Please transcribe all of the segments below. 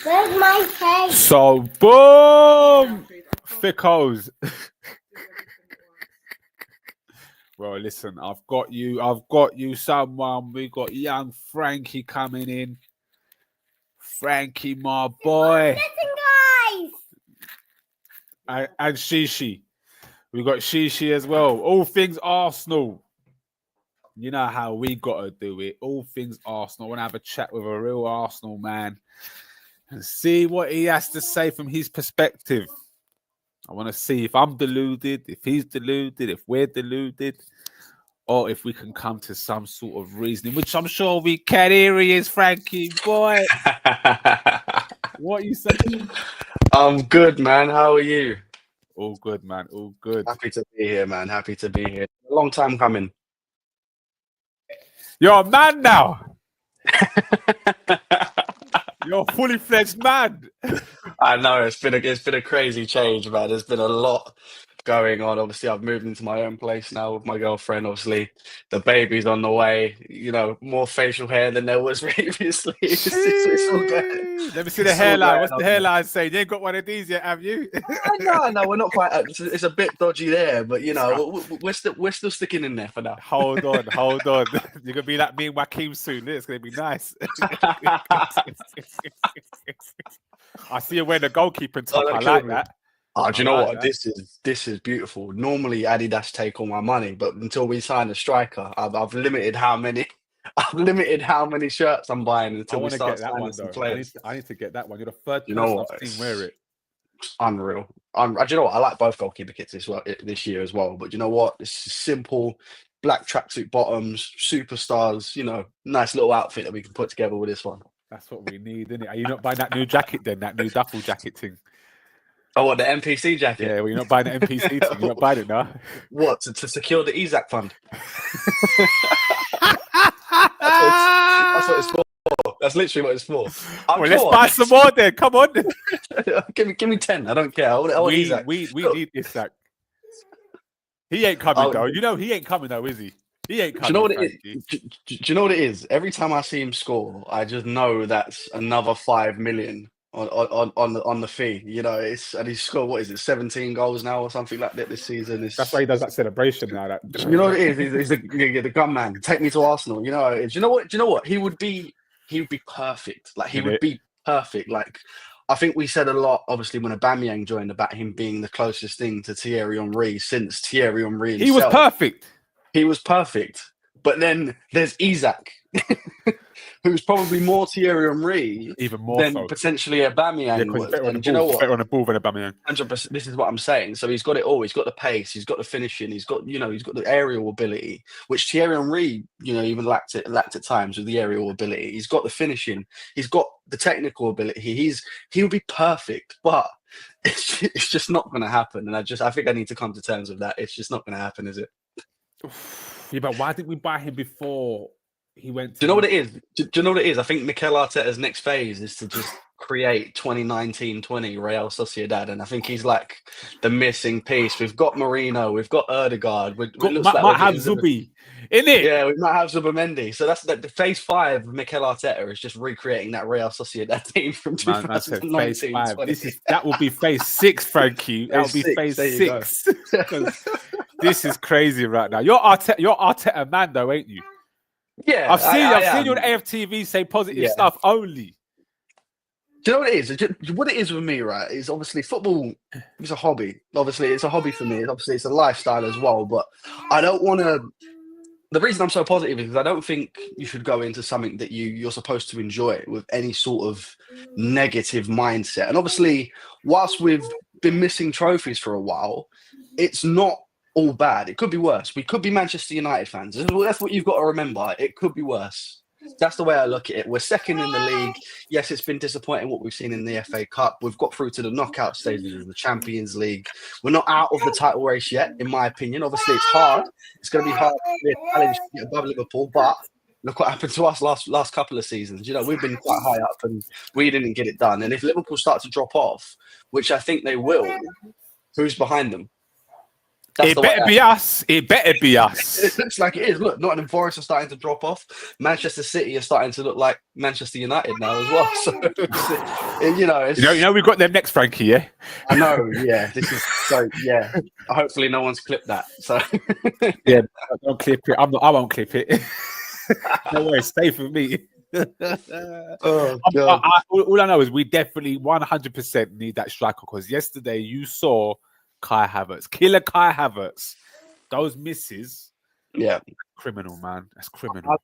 Where's my cake? So, boom! Thickos. Well, listen, I've got you someone. We got young Frankie coming in. Frankie, my boy. Listen, guys. And Shishi. We got Shishi as well. All things Arsenal. You know how we got to do it. All things Arsenal. I want to have a chat with a real Arsenal man and see what he has to say from his perspective. I want to see if I'm deluded, if he's deluded, if we're deluded, or if we can come to some sort of reasoning, which I'm sure we can. Here he is, Frankie, boy. What are you saying? I'm good, man. How are you? All good, man. All good. Happy to be here, man. Happy to be here. A long time coming. You're a man now. You're a fully fledged man. I know it's been a crazy change, man. There's been a lot going on. Obviously, I've moved into my own place now with my girlfriend. Obviously, the baby's on the way. You know, more facial hair than there was previously. It's all good. Let me see the hairline. What's the hairline saying? You ain't got one of these yet, have you? No, we're not quite. It's a bit dodgy there, but you know, we're still sticking in there for now. Hold on. You're gonna be like me and Joaquin soon. It's gonna be nice. I see you wearing the goalkeeper top. I like that. Oh, do you know what? This is beautiful. Normally, Adidas take all my money, but until we sign a striker, I've limited how many shirts I'm buying until we start signing some players. I need to get that one. You're the third You know person I've seen wear it. Unreal. Do you know what? I like both goalkeeper kits this year as well. But you know what? It's simple, black tracksuit bottoms, superstars. You know, nice little outfit that we can put together with this one. That's what we need, isn't it? Are you not buying that new jacket then? That new duffel jacket thing? Oh, what, the NPC jacket? Yeah, well, you're not buying the NPC thing. You're not buying it now. What, to secure the EZAC fund? That's what it's for. That's literally what it's for. Well, let's buy some more then. Come on. give me 10. I don't care. I want EZAC. We need EZAC. He ain't coming though. You know he ain't coming though, is he? He ain't coming. Do you know what it is? Do you know what it is? Every time I see him score, I just know that's another 5 million on the fee. You know, and he's scored, what is it, 17 goals now or something like that this season. That's why he does that celebration now. You know what it is? He's the gun man. Take me to Arsenal. You know what it is. Do you know what? He would be perfect. Like, he would be perfect. Like, I think we said a lot, obviously, when Aubameyang joined, about him being the closest thing to Thierry Henry since Thierry Henry himself. He was perfect. He was perfect. But then there's EZAC, who's probably more Thierry Henry than potentially Aubameyang was. And do you know what? Better on the ball than Aubameyang. 100%. This is what I'm saying. So he's got it all. He's got the pace. He's got the finishing. He's got the aerial ability, which Thierry Henry, even lacked at times with the aerial ability. He's got the finishing. He's got the technical ability. He would be perfect, but it's just not going to happen. And I think I need to come to terms with that. It's just not going to happen, is it? Yeah, but why didn't we buy him before he went? Do you know what it is? Do you know what it is? I think Mikel Arteta's next phase is to just create 2019-20 Real Sociedad, and I think he's like the missing piece. We've got Marino, we've got Ødegaard. Might have Zubi, innit? Yeah, we might have Zubimendi. So that's the phase 5 of Mikel Arteta is just recreating that Real Sociedad team from 2019. That will be phase 6, Frankie. That will be phase 6. This is crazy right now. You're Arteta man though, ain't you? Yeah, I've seen you on AFTV say positive stuff only. Do you know what it is? What it is with me, right, is obviously football is a hobby. Obviously, it's a hobby for me. Obviously, it's a lifestyle as well. But I don't want to... The reason I'm so positive is because I don't think you should go into something that you're supposed to enjoy with any sort of negative mindset. And obviously, whilst we've been missing trophies for a while, it's not all bad. It could be worse. We could be Manchester United fans. That's what you've got to remember. It could be worse. That's the way I look at it. We're second in the league. Yes, it's been disappointing what we've seen in the FA Cup. We've got through to the knockout stages of the Champions League. We're not out of the title race yet, in my opinion. Obviously, it's hard. It's going to be hard to be a challenge to get above Liverpool, but look what happened to us last couple of seasons. We've been quite high up and we didn't get it done. And if Liverpool start to drop off, which I think they will, who's behind them? It better be us. It better be us. It looks like it is. Look, Nottingham Forest are starting to drop off. Manchester City are starting to look like Manchester United now as well. So, We've got them next, Frankie. Yeah, I know. Yeah, this is so. Yeah, hopefully no one's clipped that. So yeah, don't clip it. I won't clip it. No worries, stay for me. Oh, God. All I know is we definitely 100% need that striker because yesterday you saw Kai Havertz, killer Kai Havertz. Those misses, yeah, criminal, man. That's criminal.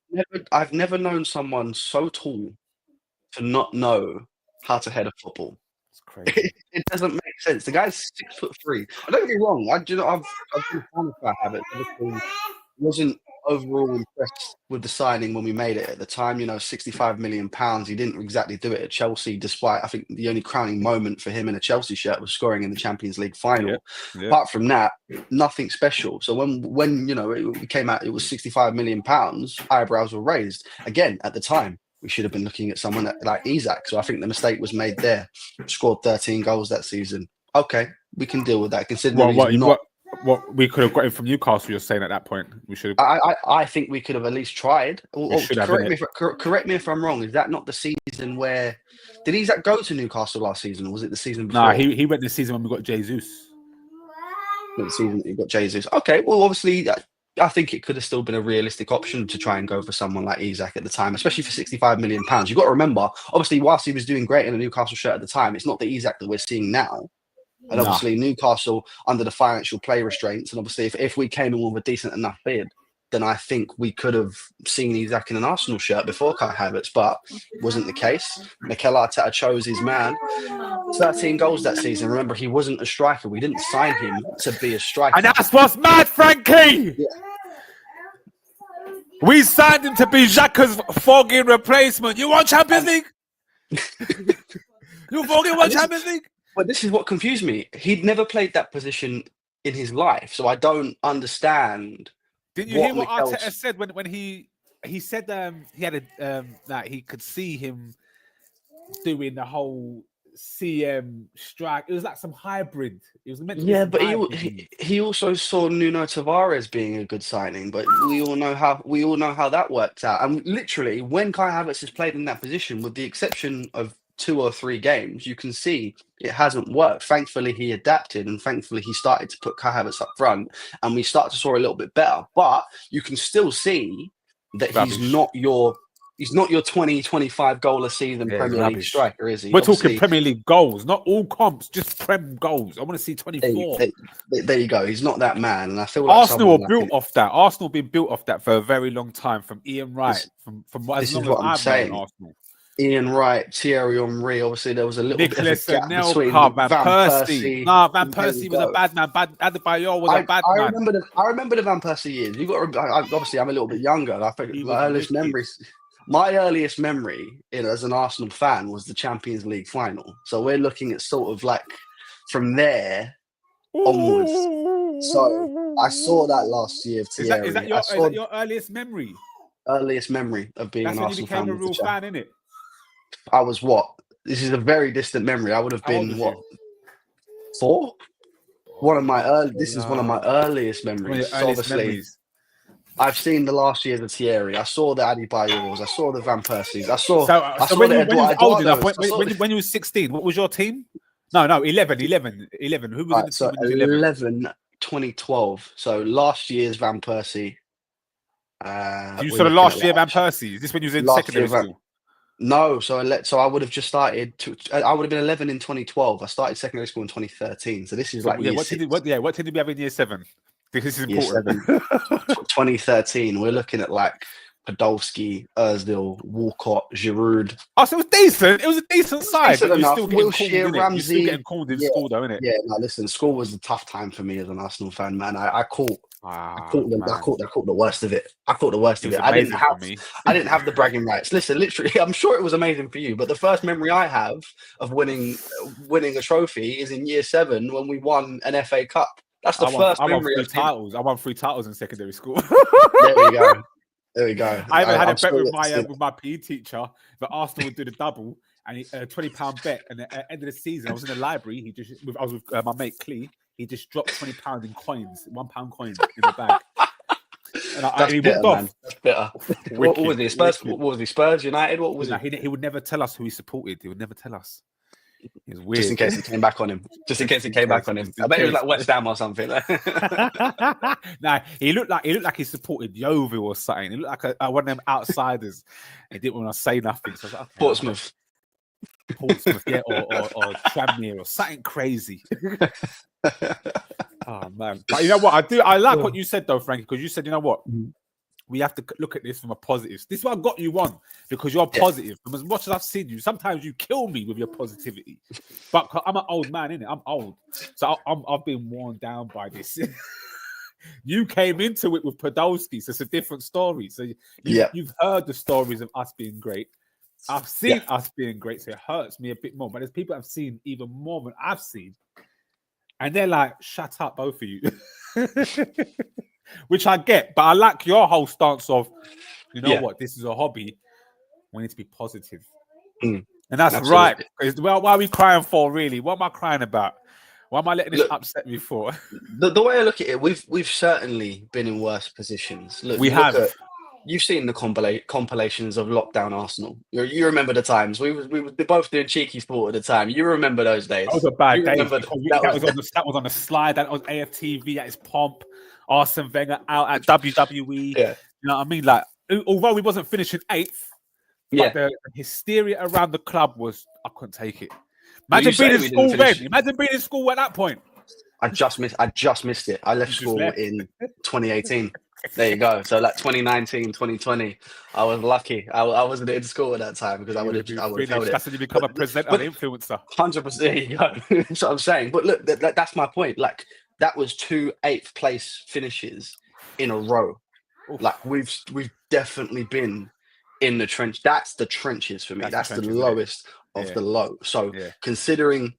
I've never known someone so tall to not know how to head a football. It's crazy. It doesn't make sense. The guy's 6'3". I don't get me wrong. I've been a fan of Kai Havertz. Obviously, wasn't overall impressed with the signing when we made it at the time. £65 million. He didn't exactly do it at Chelsea, despite I think the only crowning moment for him in a Chelsea shirt was scoring in the Champions League final. Yeah. Apart from that, nothing special. So when it came out, it was £65 million. Eyebrows were raised again at the time. We should have been looking at someone like Isak. So I think the mistake was made there. Scored 13 goals that season. Okay, we can deal with that. Considering what we could have got him from Newcastle, you're saying at that point we should have. I think we could have at least tried. Correct me if I'm wrong. Is that not the season where did Isak go to Newcastle last season, or was it the season before? Nah, he went the season when we got Jesus. The season you got Jesus. Okay, well obviously I think it could have still been a realistic option to try and go for someone like Isak at the time, especially for £65 million. You've got to remember, obviously, whilst he was doing great in a Newcastle shirt at the time, it's not the Isak that we're seeing now. And obviously Newcastle under the financial play restraints. And obviously if we came in with a decent enough bid, then I think we could have seen Isak in an Arsenal shirt before Kai Havertz, but wasn't the case. Mikel Arteta chose his man. 13 goals that season. Remember, he wasn't a striker. We didn't sign him to be a striker. And that's what's mad, Frankie! Yeah. We signed him to be Xhaka's fogging replacement. You want Champions League? You fucking want Champions League? But this is what confused me. He'd never played that position in his life, so I don't understand. Didn't you hear what Arteta said when he said he had that he could see him doing the whole CM strike? It was like some hybrid. It was meant to be but he also saw Nuno Tavares being a good signing, but we all know how that worked out. And literally, when Kai Havertz has played in that position, with the exception of 2 or 3 games, you can see it hasn't worked. Thankfully, he adapted, and thankfully, he started to put Kai Havertz up front, and we start to score a little bit better. But you can still see that he's not your 20, 25 goal a season Premier League striker, is he? We're talking Premier League goals, not all comps, just Prem goals. I want to see 24. There you go. He's not that man, and I feel like Arsenal are built off that. Arsenal have been built off that for a very long time, from Ian Wright, from as long as I've known Arsenal. Ian Wright, Thierry Henry. Obviously, there was a little Nicholas bit of a gap between Van Persie. No, Van Persie was a bad man. Adebayor was a bad man. I remember the Van Persie years. You got obviously, I'm a little bit younger. I think my earliest memory as an Arsenal fan was the Champions League final. So we're looking at sort of like from there onwards. So I saw that last year of Thierry. Is that your earliest memory? Earliest memory of being an Arsenal fan. That's when you became a real fan, innit? I was what? This is a very distant memory. I would have been what? 4? This is one of my earliest memories. Memories. I've seen the last years of Thierry. I saw the Adebayors. I saw the Van Persies. When you were 16, what was your team? No, 11. Who was in the team? 11, 2012. So last year's Van Persie. You saw the last year Van Persie. Is this when you was in secondary school? No, so I would have just started. I would have been 11 in 2012. I started secondary school in 2013. So this is like what team did we have in year 7? This is important. 2013. We're looking at like Podolski, Ozil, Walcott, Giroud. Oh, so it was decent. It was a decent side. Decent enough. Wilshere, Ramsey. You're still getting called in school, though, innit? Yeah. No, listen. School was a tough time for me as an Arsenal fan, man. I caught the worst of it. I didn't have the bragging rights. Listen, literally, I'm sure it was amazing for you, but the first memory I have of winning a trophy is in year 7 when we won an FA Cup. That's the first memory. I won 3 titles in secondary school. There we go. I even had a bet with my PE teacher that Arsenal would do the double, and a £20 bet. And at the end of the season, I was in the library. I was with my mate Clee. he just dropped £20 in coins, £1 coins in the bag. And he bitter, walked man. off. That's bitter. What was he? Spurs? What was he? Spurs? United? What was he? He would never tell us who he supported. He would never tell us. It was weird. Just in case it came back on him. Just in case it came back on him. I bet it was like West Ham or something. Nah, he looked like he supported Yeovil or something. He looked like one of them outsiders. He didn't want to say nothing. So I was like, okay, Portsmouth, yeah, or Tranmere or something crazy. Oh man! But you know what? I like what you said though, Frankie, because you said, you know what? We have to look at this from a positive. This is why I got you on, because you're positive. And as much as I've seen you, sometimes you kill me with your positivity. But I'm an old man, innit? I'm old. So I've been worn down by this. You came into it with Podolski, so it's a different story. So you've heard the stories of us being great. I've seen us being great, so it hurts me a bit more. But there's people I've seen even more than I've seen. And they're like, shut up, both of you. Which I get, but I like your whole stance of, you know what, this is a hobby. We need to be positive. And that's right. Well, why are we crying for, really? What am I crying about? Why am I letting this upset me for? The way I look at it, we've certainly been in worse positions. Look, you've seen the compilations of lockdown Arsenal. You remember the times. We were both doing cheeky sport at the time. You remember those days. That was a bad day. That was on the slide. That was AFTV at its pomp. Arsene Wenger out at WWE. Yeah. You know what I mean? Like, although we wasn't finishing 8th, but the hysteria around the club was, I couldn't take it. Imagine being in school then. Imagine being in school at that point. I just missed it. I left school in 2018. There you go. So like 2019, 2020, I was lucky. I wasn't in school at that time because I would have held it. That's when you become a presenter, an influencer. 100%. There you go. That's what I'm saying. But look, that's my point. Like, that was 2 8th place finishes in a row. Oof. Like, we've definitely been in the trench. That's the trenches for me. That's the lowest of the low. So considering,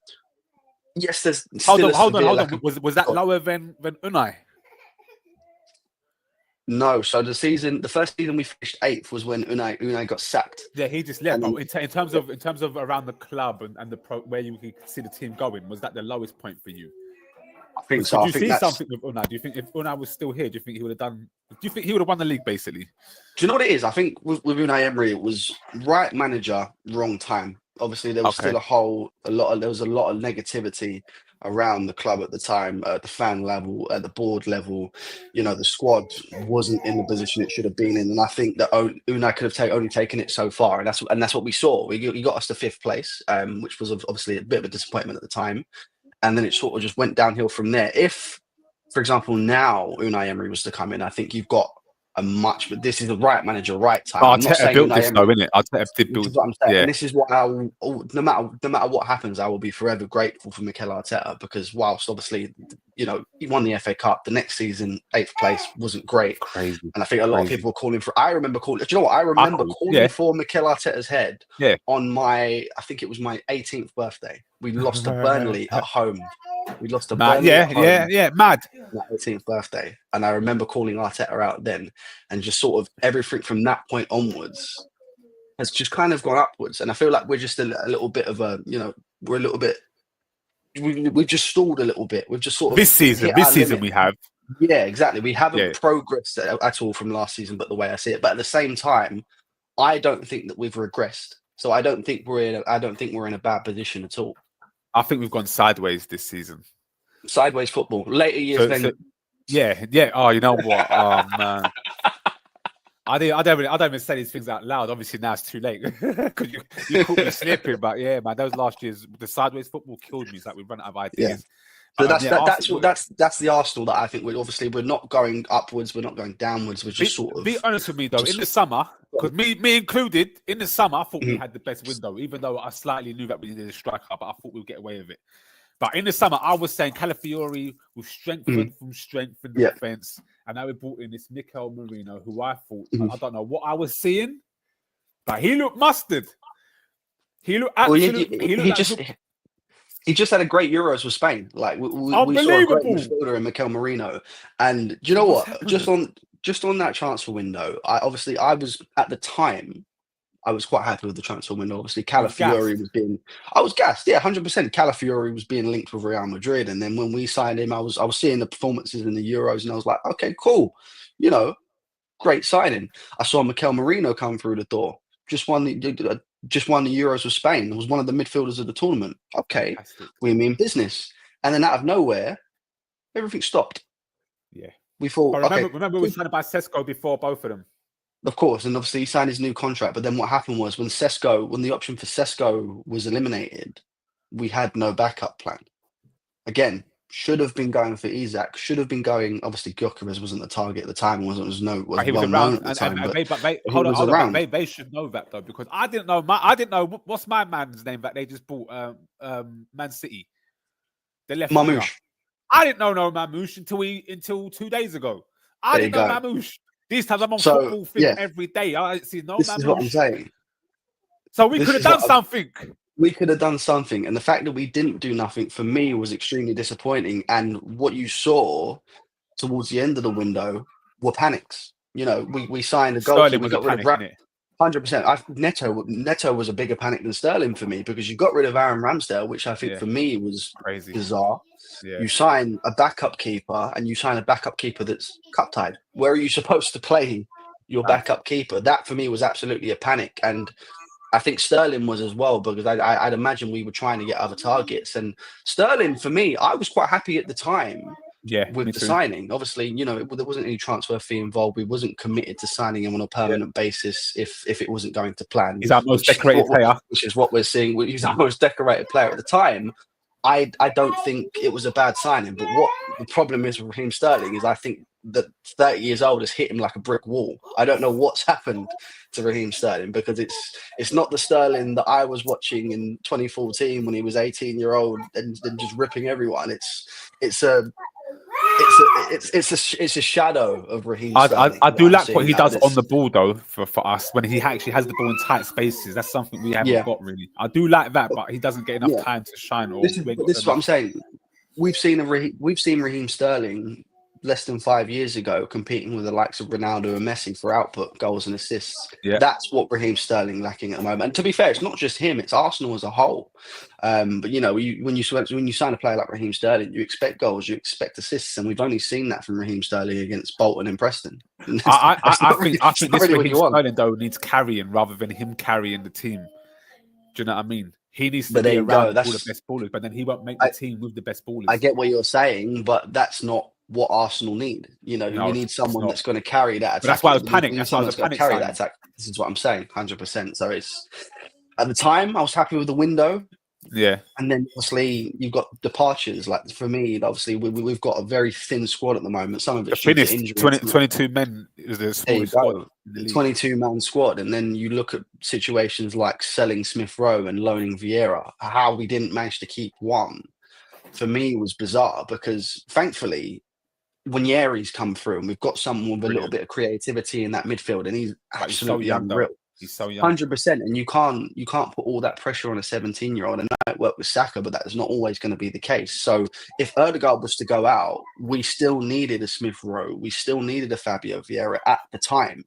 yes, there's still hold on. Was that lower than Unai? No, so the first season we finished 8th was when Unai got sacked. Yeah, he just left. But in terms of around the club and where you could see the team going, was that the lowest point for you? I think so. Did you see something with Unai? Do you think if Unai was still here, do you think he would have done? Do you think he would have won the league basically? Do you know what it is? I think with Unai Emery, it was right manager, wrong time. Obviously, there was still a lot of negativity around the club at the time, at the fan level, at the board level. You know, the squad wasn't in the position it should have been in, and I think that Unai could have only taken it so far, and that's what we saw. He got us to 5th place, which was obviously a bit of a disappointment at the time, and then it sort of just went downhill from there. If, for example, now Unai Emery was to come in, I think you've got but this is the right manager, right time. Arteta built this though, innit? Arteta did build. What I'm saying. Yeah. And this is what no matter what happens, I will be forever grateful for Mikel Arteta, because whilst obviously, you know, he won the FA Cup, the next season 8th place wasn't great. Crazy. And I think a lot of people were calling for. I remember calling. Do you know what? I remember calling for Mikel Arteta's head on I think it was my 18th birthday. We lost to Burnley at home. We lost to Burnley at home. Mad. My 18th birthday, and I remember calling Arteta out then, and just sort of everything from that point onwards has just kind of gone upwards. And I feel like we're just a little bit of a, you know, we've just stalled a little bit. We've just sort of this season we have. Yeah, exactly. We haven't progressed at all from last season, but the way I see it. But at the same time, I don't think that we've regressed. So I don't think we're in a bad position at all. I think we've gone sideways this season. Sideways football. Later years, yeah. Oh, you know what? Oh man, I don't even say these things out loud. Obviously now it's too late because you caught me slipping. But yeah, man, those last years, the sideways football killed me. It's like we run out of ideas. So that's the Arsenal that I think we're not going upwards, we're not going downwards. We're just sort of. Be honest with me though. In the summer, because me included, in the summer, I thought we had the best window, even though I slightly knew that we needed a striker, but I thought we'd get away with it. But in the summer, I was saying Calafiori will strengthen from strength in the defense, and now we brought in this Mikel Merino, who I thought I don't know what I was seeing, but he looked mustard. He looked absolutely. He just had a great Euros with Spain. Like we saw a great midfielder in Mikel Merino, and do you know what? Just on that transfer window, I was at the time I was quite happy with the transfer window. Obviously, was Calafiori was being. I was gassed. Yeah, 100%. Calafiori was being linked with Real Madrid, and then when we signed him, I was seeing the performances in the Euros, and I was like, okay, cool. You know, great signing. I saw Mikel Merino come through the door. Just won the Euros with Spain. Was one of the midfielders of the tournament. Okay, Fantastic. we mean business. And then out of nowhere, everything stopped. Yeah. We thought, But remember we signed about Sesko before both of them. of course, and obviously he signed his new contract. But then what happened was when the option for Sesko was eliminated, we had no backup plan. Again, should have been going for Isak. Should have been going. Obviously, Gyökeres wasn't the target at the time. He was well around known at the time. Hold on. They should know that though, because I didn't know. What's my man's name that they just bought? Man City. They left Mamouche. I didn't know no Mamouche until 2 days ago. I didn't know Mamouche. These times I'm on football thing every day. I see no This Mamouche. is what I'm saying. So we could have done something. We could have done something. And the fact that we didn't do nothing, for me, was extremely disappointing. And what you saw towards the end of the window were panics. You know, we signed a goalkeeper. We got rid of 100%. Neto was a bigger panic than Sterling for me, because you got rid of Aaron Ramsdale, which I think for me was crazy, bizarre. Yeah. You sign a backup keeper, and you sign a backup keeper that's cup tied. Where are you supposed to play your backup keeper? That for me was absolutely a panic. And I think Sterling was as well, because I'd imagine we were trying to get other targets. And Sterling, for me, I was quite happy at the time with the signing. Obviously, you know, there wasn't any transfer fee involved. We wasn't committed to signing him on a permanent basis if it wasn't going to plan. He's our most decorated player. Which is what we're seeing. He's our most decorated player at the time. I don't think it was a bad signing. But what the problem is with Raheem Sterling is I think that 30 years old has hit him like a brick wall. I don't know what's happened to Raheem Sterling, because it's not the Sterling that I was watching in 2014 when he was 18-year-old and just ripping everyone. It's a shadow of Raheem Sterling. I do like what he does on the ball though for us when he actually has the ball in tight spaces. That's something we haven't got really. I do like that, but he doesn't get enough time to shine. This is what I'm saying. We've seen Raheem Sterling less than 5 years ago competing with the likes of Ronaldo and Messi for output, goals and assists. Yeah. That's what Raheem Sterling lacking at the moment. And to be fair, it's not just him; it's Arsenal as a whole. But you know, when you sign a player like Raheem Sterling, you expect goals, you expect assists, and we've only seen that from Raheem Sterling against Bolton and Preston. I think this Raheem Sterling though needs carrying rather than him carrying the team. Do you know what I mean? He needs to be around all the best ballers, but then he won't make the team with the best ballers. I get what you're saying, but that's not what Arsenal need. You know, you need someone that's going to carry that attack. But that's why I was panicking. That's why I was going to carry that attack. This is what I'm saying, 100%. So it's at the time I was happy with the window. Yeah, and then obviously you've got departures. Like for me, obviously we've got a very thin squad at the moment. Some of it's finished. 22 men is the smallest squad. 22-man squad, and then you look at situations like selling Smith Rowe and loaning Vieira. How we didn't manage to keep one, for me, was bizarre, because thankfully Wanyeri's come through, and we've got someone with a little bit of creativity in that midfield, and he's absolutely unreal. He's so young, 100%, and you can't put all that pressure on a 17-year-old. And that worked with Saka, but that is not always going to be the case. So if Ødegaard was to go out, we still needed a Smith Rowe, we still needed a Fabio Vieira at the time.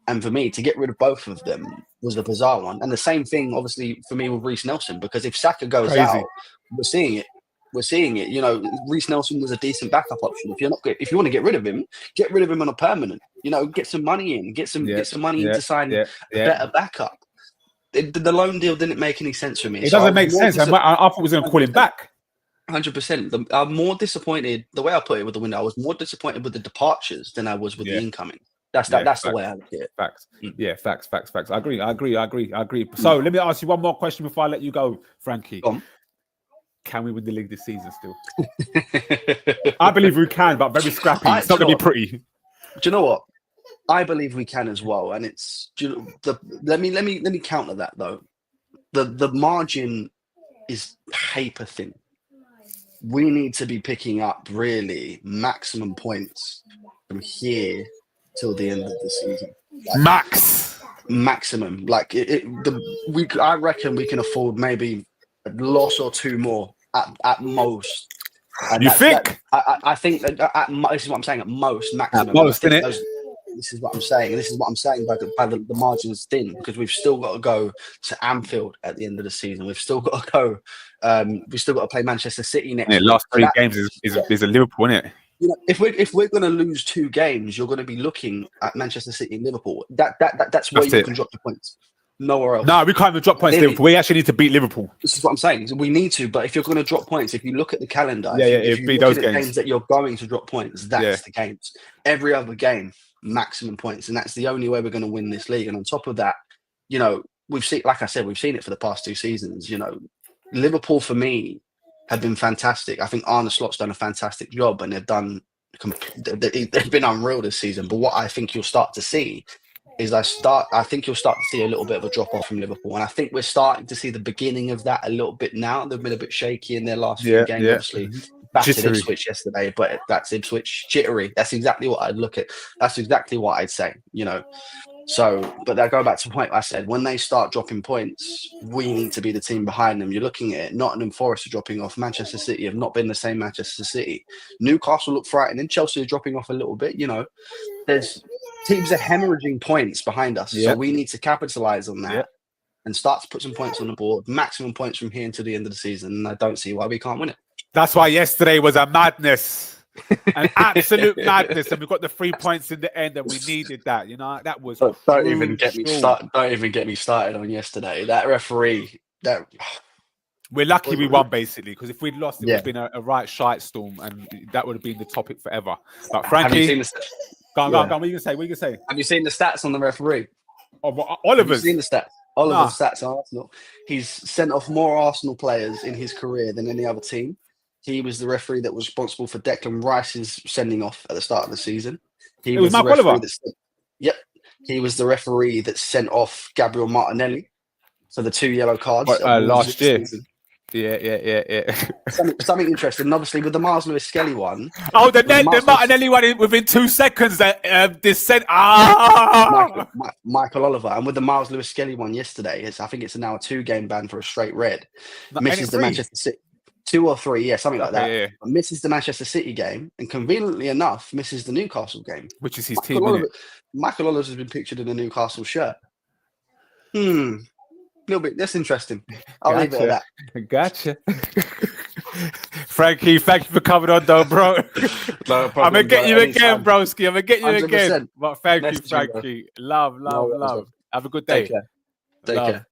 And for me, to get rid of both of them was a bizarre one. And the same thing, obviously, for me with Reece Nelson, because if Saka goes out, we're seeing it. You know, Reece Nelson was a decent backup option. If you want to get rid of him on a permanent. You know, get some money in, get some money in to sign a better backup. The loan deal didn't make any sense for me. It doesn't make sense. I thought we was going to call him back. 100%. I'm more disappointed. The way I put it with the window, I was more disappointed with the departures than I was with the incoming. That's the way I look at it. Facts. Yeah, facts. I agree. So let me ask you one more question before I let you go, Frankie. Can we win the league this season still? I believe we can, but very scrappy. It's not going to be pretty. Do you know what? I believe we can as well, and it's let me counter that though. The margin is paper thin. We need to be picking up really maximum points from here till the end of the season. Maximum. Like I reckon we can afford maybe a loss or two more at most. And you think? I think this is what I'm saying. At most, maximum. At most, isn't it? This is what I'm saying. This is what I'm saying by the margins thin, because we've still got to go to Anfield at the end of the season. We've still got to go. We've still got to play Manchester City next week. Last 3 games is a Liverpool, isn't it? You know, if we're going to lose 2 games, you're going to be looking at Manchester City and Liverpool. That's where you can drop the points. Nowhere else. No, we can't even drop points. Liverpool. We actually need to beat Liverpool. This is what I'm saying. We need to, but if you're going to drop points, if you look at the calendar, if you look at the games that you're going to drop points, that's the games. Every other game, maximum points, and that's the only way we're going to win this league. And on top of that, you know, we've seen, like I said, we've seen it for the past 2 seasons. You know, Liverpool for me have been fantastic. I think Arne Slot's done a fantastic job, and they've been unreal this season. But what I think you'll start to see is I think you'll start to see a little bit of a drop off from Liverpool, and I think we're starting to see the beginning of that a little bit now. They've been a bit shaky in their last few games, obviously. Battered Ipswich yesterday, but that's Ipswich jittery. That's exactly what I'd look at. That's exactly what I'd say, you know. So, but that go back to the point I said, when they start dropping points, we need to be the team behind them. You're looking at it, Nottingham Forest are dropping off. Manchester City have not been the same Manchester City. Newcastle look frightening. Chelsea are dropping off a little bit, you know. There's teams are hemorrhaging points behind us. So we need to capitalize on that and start to put some points on the board, maximum points from here until the end of the season. And I don't see why we can't win it. That's why yesterday was a madness. An absolute madness, and we got the 3 points in the end, and we needed that. You know, that was. Don't even get me started. Don't even get me started on yesterday. That referee. We're lucky we won, basically, because if we'd lost, it would have been a right shite storm, and that would have been the topic forever. But Frankie, go on. What are you gonna say? Have you seen the stats on the referee? Oliver's. Have you seen the stats? Oliver's stats on Arsenal. He's sent off more Arsenal players in his career than any other team. He was the referee that was responsible for Declan Rice's sending off at the start of the season. He was Mark Oliver. He was the referee that sent off Gabriel Martinelli for the 2 yellow cards last year. Yeah. Something interesting. And obviously, with the Miles Lewis Skelly one. Oh, the Martinelli one within 2 seconds. That this said, Michael Oliver, and with the Miles Lewis Skelly one yesterday, I think it's now a 2-game ban for a straight red. Misses the Manchester City. 2 or 3, something like that. Yeah. Misses the Manchester City game, and conveniently enough, misses the Newcastle game, which is his team. Michael Oliver has been pictured in a Newcastle shirt. A little bit. That's interesting. I'll leave it at that. Gotcha. Frankie, thank you for coming on, though, bro. No problem, I'm gonna get you again, broski. I'm gonna get you 100%. again. But thank you, Frankie. Love. Have a good day. Take care.